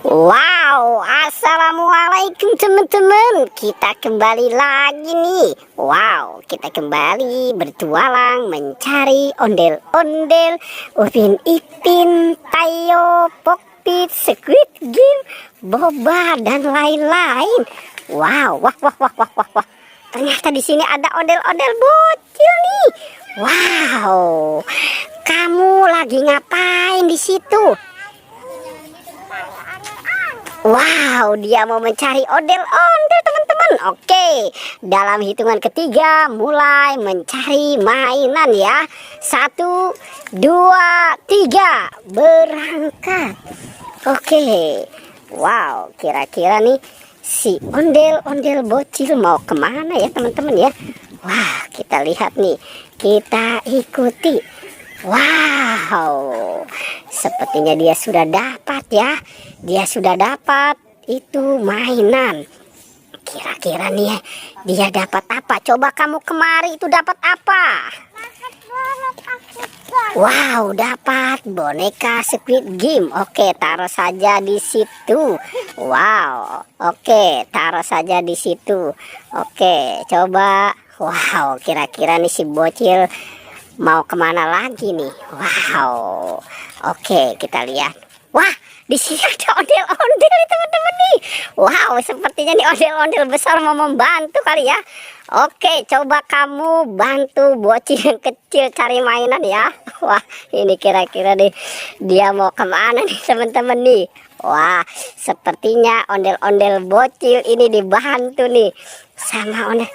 Wow, assalamualaikum teman-teman. Kita kembali lagi nih. Wow, kita kembali bertualang mencari ondel-ondel, Upin Ipin, Tayo, Pokpit, Squid Game, Boba dan lain-lain. Wow, wah. Ternyata di sini ada ondel-ondel bocil nih. Wow, kamu lagi ngapain di situ? Wow, dia mau mencari ondel-ondel teman-teman. Oke, dalam hitungan ketiga mulai mencari mainan ya. 1, 2, 3, berangkat. Oke, wow, kira-kira nih si ondel-ondel bocil mau kemana ya teman-teman ya. Wah, kita lihat nih, kita ikuti. Wow, sepertinya dia sudah dapat ya. Dia sudah dapat itu mainan. Kira-kira nih ya, dia dapat apa? Coba kamu kemari itu dapat apa? Wow, dapat boneka Squid Game. Oke, taruh saja di situ. Wow, oke, taruh saja di situ. Oke, coba. Wow, kira-kira nih si bocil mau kemana lagi nih? Wow, oke, kita lihat. Wah, di sini ada ondel-ondel nih teman-teman nih. Wow, sepertinya nih ondel-ondel besar mau membantu kali ya. Oke, coba kamu bantu bocil yang kecil cari mainan ya. Wah, ini kira-kira nih dia mau kemana nih teman-teman nih. Wah, sepertinya ondel-ondel bocil ini dibantu nih sama ondel.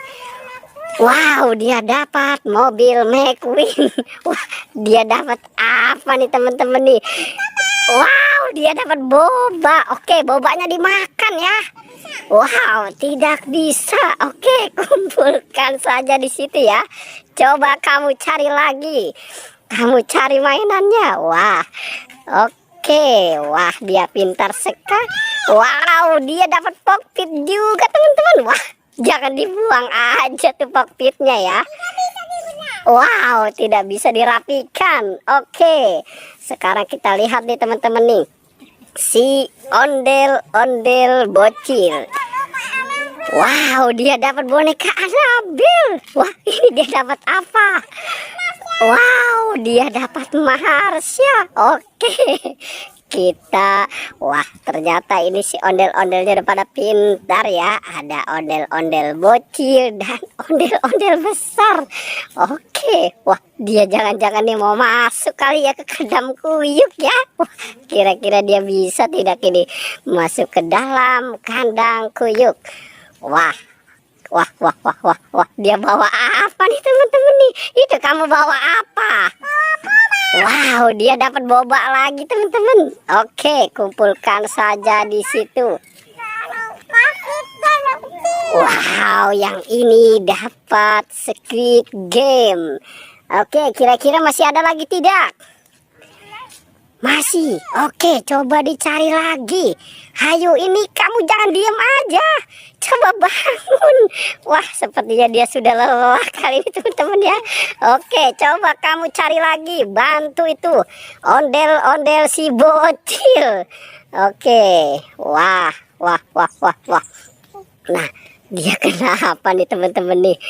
Wow, dia dapat mobil McQueen. Wah, dia dapat apa nih teman-teman nih? Wow, dia dapat boba. Oke, bobanya dimakan ya. Wow, tidak bisa. Oke, kumpulkan saja di situ ya. Coba kamu cari lagi. Kamu cari mainannya. Wah, oke. Wah, dia pintar sekali. Wow, dia dapat Pokpit juga teman-teman. Wah, jangan dibuang aja tuh Pokpitnya ya. Wow, tidak bisa dirapikan. Oke, sekarang kita lihat nih teman-teman nih, si ondel-ondel bocil. Wow, dia dapat boneka Annabelle. Wah, ini dia dapat apa? Wow, dia dapat Marsha. Oke, wah, ternyata ini si ondel-ondelnya udah pada pintar ya. Ada ondel-ondel bocil dan ondel-ondel besar. Oke, wah, dia jangan-jangan nih mau masuk kali ya ke kandang kuyuk ya. Wah, kira-kira dia bisa tidak ini masuk ke dalam kandang kuyuk. Wah, dia bawa apa nih teman-teman nih? Itu kamu bawa apa? Wow, dia dapat boba lagi teman-teman. Oke, kumpulkan saja di situ. Wow, yang ini dapat Squid Game. Oke, kira-kira masih ada lagi tidak? Masih. Oke, coba dicari lagi. Hayo, ini kamu jangan diam aja. Coba bangun. Wah, sepertinya dia sudah lelah kali ini teman-teman ya. Oke, coba kamu cari lagi. Bantu itu ondel-ondel si bocil. Oke. Wah. Nah, dia kenapa nih teman-teman nih?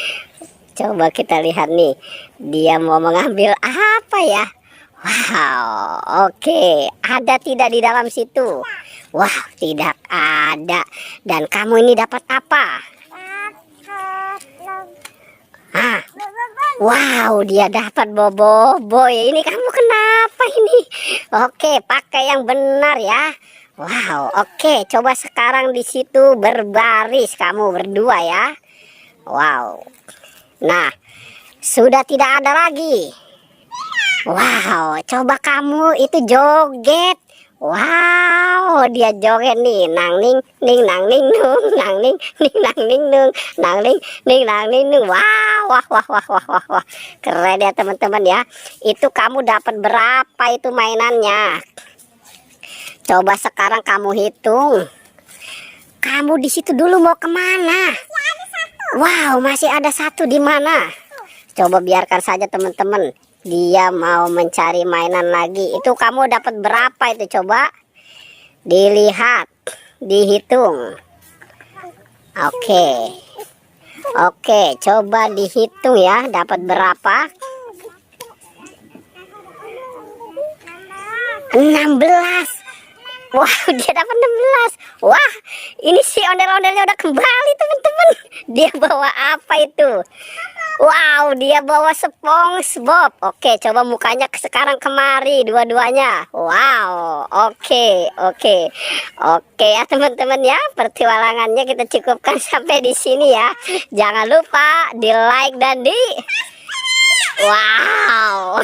Coba kita lihat nih. Dia mau mengambil apa ya? Wow, oke. Ada tidak di dalam situ? Wah, tidak ada. Dan kamu ini dapat apa? Ah, wow, dia dapat bobo. Ini kamu kenapa ini? Oke, pakai yang benar ya. Wow, oke. Coba sekarang di situ berbaris kamu berdua ya. Wow. Nah, sudah tidak ada lagi. Wow, coba kamu itu joget. Wow, dia joget nih, nang ning ning nang ning nung, nang ning ning nang ning nung, nang ning ning nang ning nung. Wah. Keren ya teman-teman ya. Itu kamu dapat berapa itu mainannya? Coba sekarang kamu hitung. Kamu di situ dulu mau kemana? Wow, masih ada satu di mana? Coba biarkan saja teman-teman. Dia mau mencari mainan lagi. Itu kamu dapat berapa itu? Coba dilihat. dihitung. Oke. Oke, coba dihitung ya, dapat berapa? 16. Wah, dia dapat 16. Wah, ini si ondel-ondelnya udah kembali, teman-teman. Dia bawa apa itu? Wow, dia bawa SpongeBob. Oke, coba mukanya sekarang kemari dua-duanya. Wow, oke ya teman-teman ya. Pertualangannya kita cukupkan sampai di sini ya. Jangan lupa di like dan di wow.